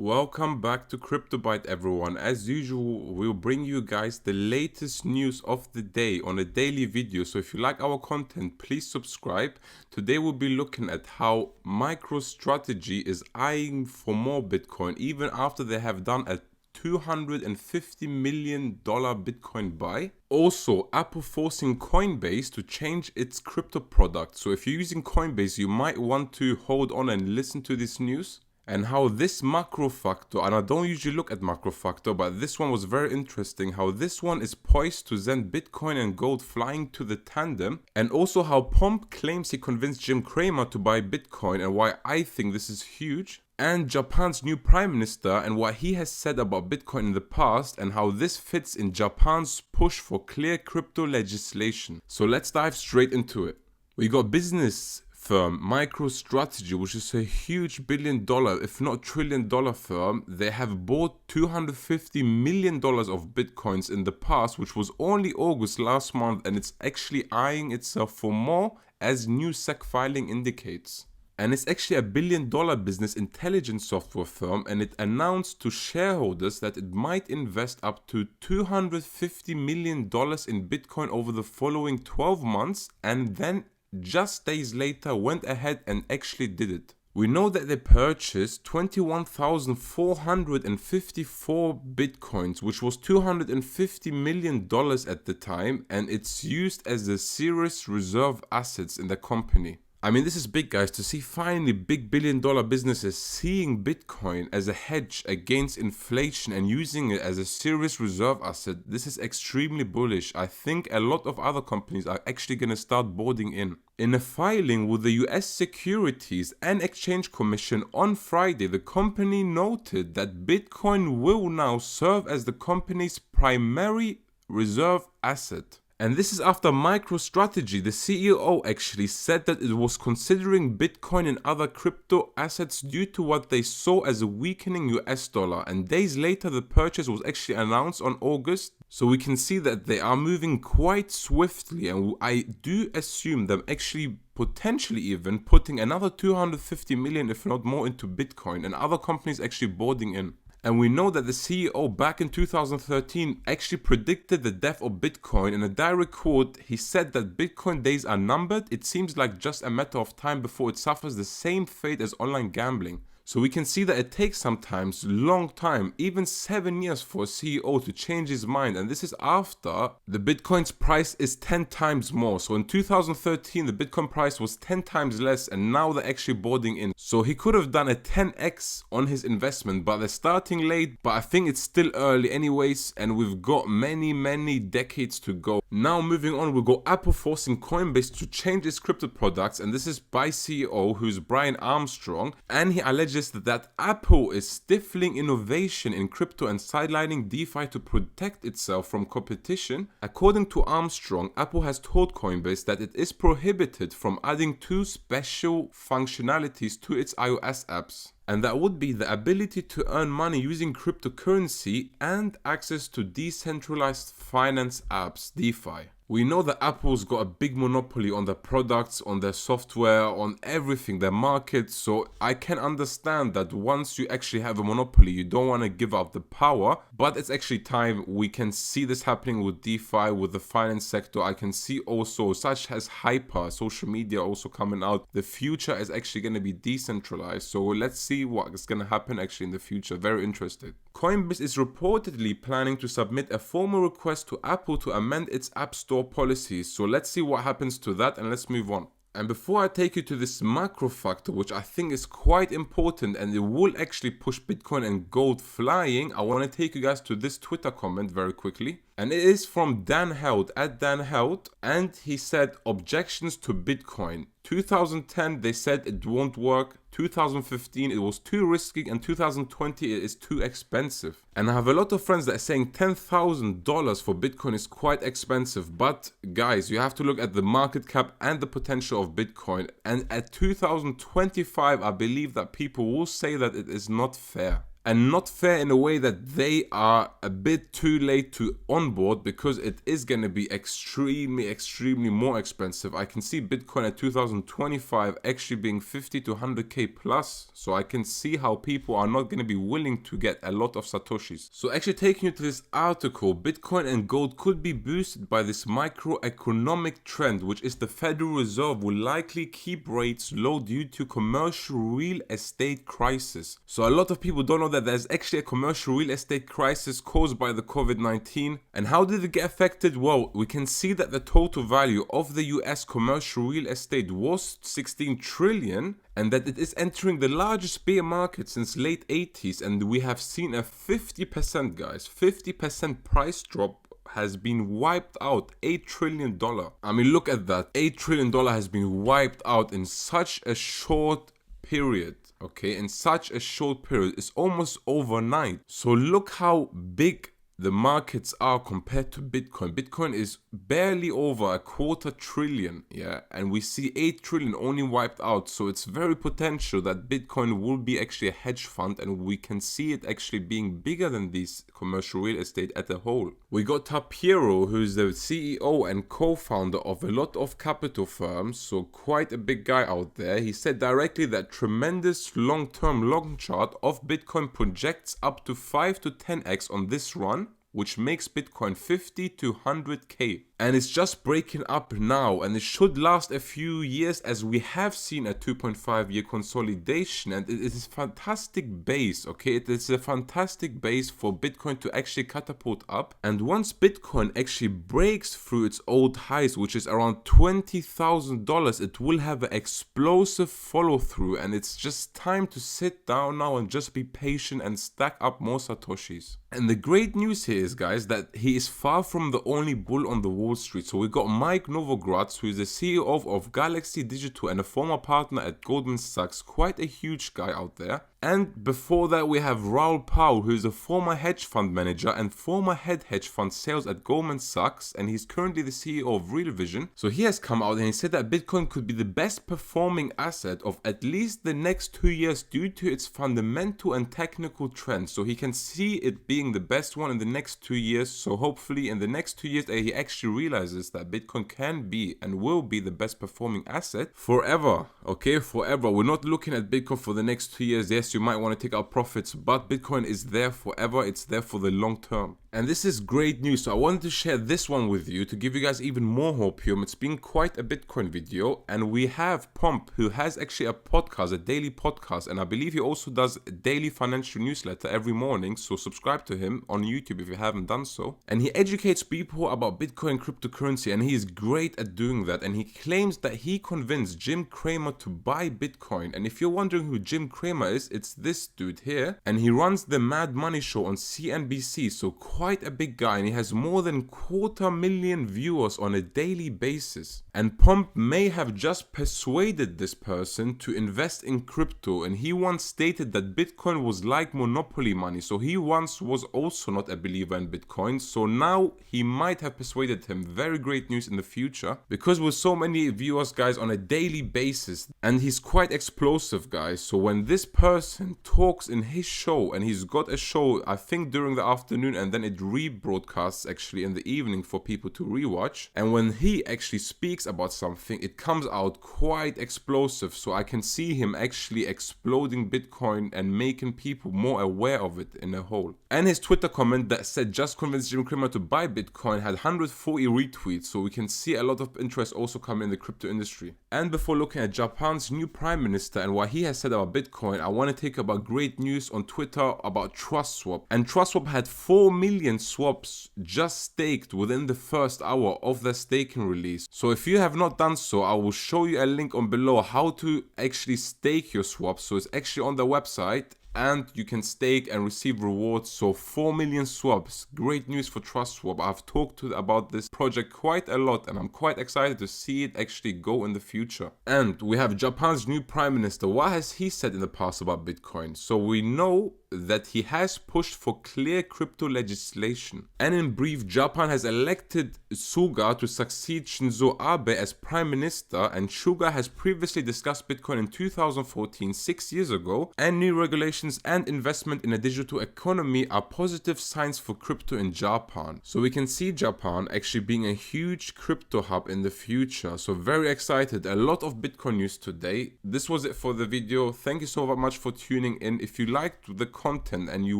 Welcome back to CryptoBite, everyone. As usual, we'll bring you guys the latest news of the day on a daily video. So if you like our content, please subscribe. Today we'll be looking at how MicroStrategy is eyeing for more Bitcoin even after they have done a $250 million Bitcoin buy. Also, Apple forcing Coinbase to change its crypto product. So if you're using Coinbase, you might want to hold on and listen to this news. And how this macro factor, and I don't usually look at macro factor, but this one was very interesting, how this one is poised to send Bitcoin and gold flying to the tandem, and also how Pomp claims he convinced Jim Cramer to buy Bitcoin and why I think this is huge, and Japan's new prime minister and what he has said about Bitcoin in the past and how this fits in Japan's push for clear crypto legislation. So let's dive straight into it. We got business firm MicroStrategy, which is a huge billion-dollar, if not trillion-dollar firm. They have bought $250 million of Bitcoins in the past, which was only August last month, and it's actually eyeing itself for more, as new SEC filing indicates. And it's actually a billion-dollar business intelligence software firm, and it announced to shareholders that it might invest up to $250 million in Bitcoin over the following 12 months, and then just days later went ahead and actually did it. We know that they purchased 21,454 Bitcoins, which was $250 million at the time, and it's used as a serious reserve assets in the company. I mean, this is big, guys, to see finally big billion-dollar businesses seeing Bitcoin as a hedge against inflation and using it as a serious reserve asset. This is extremely bullish. I think a lot of other companies are actually going to start boarding in. In a filing with the US Securities and Exchange Commission on Friday, the company noted that Bitcoin will now serve as the company's primary reserve asset. And this is after MicroStrategy, the CEO, actually said that it was considering Bitcoin and other crypto assets due to what they saw as a weakening US dollar. And days later, the purchase was actually announced on August. So we can see that they are moving quite swiftly. And I do assume them actually potentially even putting another 250 million, if not more, into Bitcoin, and other companies actually boarding in. And we know that the CEO back in 2013 actually predicted the death of Bitcoin. In a direct quote, he said that Bitcoin days are numbered. It seems like just a matter of time before it suffers the same fate as online gambling. So we can see that it takes sometimes long time, even 7 years, for a CEO to change his mind. And this is after the Bitcoin's price is 10 times more. So in 2013, the Bitcoin price was 10 times less, and now they're actually boarding in. So he could have done a 10x on his investment, but they're starting late. But I think it's still early anyways, and we've got many decades to go. Now moving on, we've got Apple forcing Coinbase to change its crypto products, and this is by CEO, who's Brian Armstrong, and he alleges that Apple is stifling innovation in crypto and sidelining DeFi to protect itself from competition. According to Armstrong, Apple has told Coinbase that it is prohibited from adding two special functionalities to its iOS apps. And that would be the ability to earn money using cryptocurrency and access to decentralized finance apps, DeFi. We know that Apple's got a big monopoly on their products, on their software, on everything, their market. So I can understand that once you actually have a monopoly, you don't want to give up the power. But it's actually time. We can see this happening with DeFi, with the finance sector. I can see also, such as Hyper, social media also coming out. The future is actually going to be decentralized. So let's see what is going to happen actually in the future. Very interested. Coinbase is reportedly planning to submit a formal request to Apple to amend its App Store policies. So let's see what happens to that, and let's move on. And before I take you to this macro factor, which I think is quite important and it will actually push Bitcoin and gold flying, I want to take you guys to this Twitter comment very quickly. And it is from Dan Held, at Dan Held, and he said, objections to Bitcoin. 2010, they said it won't work. 2015, it was too risky, and 2020, it is too expensive. And I have a lot of friends that are saying $10,000 for Bitcoin is quite expensive. But guys, you have to look at the market cap and the potential of Bitcoin. And at 2025, I believe that people will say that it is not fair. and not fair in a way that they are a bit too late to onboard, because it is going to be extremely more expensive. I can see Bitcoin at 2025 actually being 50 to 100k plus, so I can see how people are not going to be willing to get a lot of satoshis. So actually taking you to this article, Bitcoin and gold could be boosted by this microeconomic trend, which is the Federal Reserve will likely keep rates low due to commercial real estate crisis. So a lot of people don't know that there's actually a commercial real estate crisis caused by the COVID-19. And how did it get affected? Well, we can see that the total value of the US commercial real estate was 16 trillion, and that it is entering the largest bear market since late 80s, and we have seen a 50%, guys, 50% price drop has been wiped out. $8 trillion. I mean, look at that. $8 trillion has been wiped out in such a short period. Okay, in such a short period. It's almost overnight. So look how big the markets are compared to Bitcoin. Bitcoin is barely over a quarter trillion, yeah, and we see 8 trillion only wiped out. So it's very potential that Bitcoin will be actually a hedge fund, and we can see it actually being bigger than these commercial real estate at a whole. We got Tapiero, who's the CEO and co-founder of a lot of capital firms, so quite a big guy out there. He said directly that tremendous long-term long chart of Bitcoin projects up to 5 to 10x on this run, which makes Bitcoin 50 to 100k. And it's just breaking up now, and it should last a few years, as we have seen a 2.5 year consolidation, and it is a fantastic base, okay? It is a fantastic base for Bitcoin to actually catapult up. And once Bitcoin actually breaks through its old highs, which is around $20,000, it will have an explosive follow through, and it's just time to sit down now and just be patient and stack up more satoshis. And the great news here is, guys, that he is far from the only bull on the Wall Street. So we got Mike Novogratz, who is the CEO of Galaxy Digital and a former partner at Goldman Sachs, quite a huge guy out there. And before that, we have Raoul Pal, who is a former hedge fund manager and former head hedge fund sales at Goldman Sachs, and he's currently the CEO of Real Vision. So he has come out and he said that Bitcoin could be the best performing asset of at least the next 2 years due to its fundamental and technical trends. So he can see it being the best one in the next 2 years. So hopefully in the next 2 years he actually realizes that Bitcoin can be and will be the best performing asset forever. Okay, forever. We're not looking at Bitcoin for the next 2 years. Yes, you might want to take out profits, but Bitcoin is there forever. It's there for the long term. And this is great news. So I wanted to share this one with you to give you guys even more hopium. It's been quite a Bitcoin video, and we have Pomp, who has actually a podcast, a daily podcast, and I believe he also does a daily financial newsletter every morning. So subscribe to him on YouTube if you haven't done so. And he educates people about Bitcoin and cryptocurrency, and he is great at doing that. And he claims that he convinced Jim Cramer to buy Bitcoin. And if you're wondering who Jim Cramer is, it's this dude here, and he runs the Mad Money Show on CNBC. So quite a big guy, and he has more than 250,000 viewers on a daily basis. And Pomp may have just persuaded this person to invest in crypto, and he once stated that Bitcoin was like monopoly money. So he once was also not a believer in Bitcoin, so now he might have persuaded him. Very great news in the future, because with so many viewers, guys, on a daily basis, and he's quite explosive, guys. So when this person talks in his show, and he's got a show I think during the afternoon, and then it rebroadcasts actually in the evening for people to rewatch, and when he actually speaks about something, it comes out quite explosive. So I can see him actually exploding Bitcoin and making people more aware of it in a whole. And his Twitter comment that said just convinced Jim Cramer to buy Bitcoin had 140 retweets, so we can see a lot of interest also coming in the crypto industry. And before looking at Japan's new prime minister and what he has said about Bitcoin, I want to take about great news on Twitter about TrustSwap. And TrustSwap had 4 million swaps just staked within the first hour of their staking release. So if you have not done so, I will show you a link on below how to actually stake your swaps. So it's actually on the website, and you can stake and receive rewards. So 4 million swaps, great news for TrustSwap. I've talked about this project quite a lot, and I'm quite excited to see it actually go in the future. And we have Japan's new prime minister. What has he said in the past about Bitcoin? So we know that he has pushed for clear crypto legislation. And in brief, Japan has elected Suga to succeed Shinzo Abe as prime minister, and Suga has previously discussed Bitcoin in 2014, 6 years ago, and new regulations and investment in a digital economy are positive signs for crypto in Japan. So we can see Japan actually being a huge crypto hub in the future. So very excited. A lot of Bitcoin news today. This was it for the video. Thank you so much for tuning in. If you liked the content and you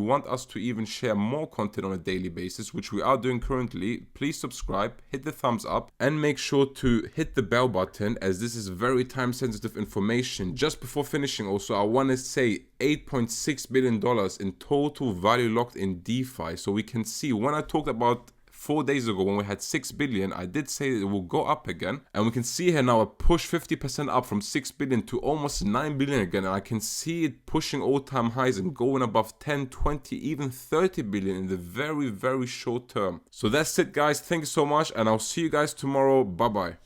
want us to even share more content on a daily basis, which we are doing currently, please subscribe, hit the thumbs up, and make sure to hit the bell button, as this is very time sensitive information. Just before finishing also, I want to say $8.6 billion in total value locked in DeFi. So we can see, when I talked about 4 days ago when we had 6 billion, I did say it will go up again, and we can see here now a push 50% up from 6 billion to almost 9 billion again, and I can see it pushing all-time highs and going above 10, 20, even 30 billion in the very short term. So that's it guys, thank you so much, and I'll see you guys tomorrow. Bye bye.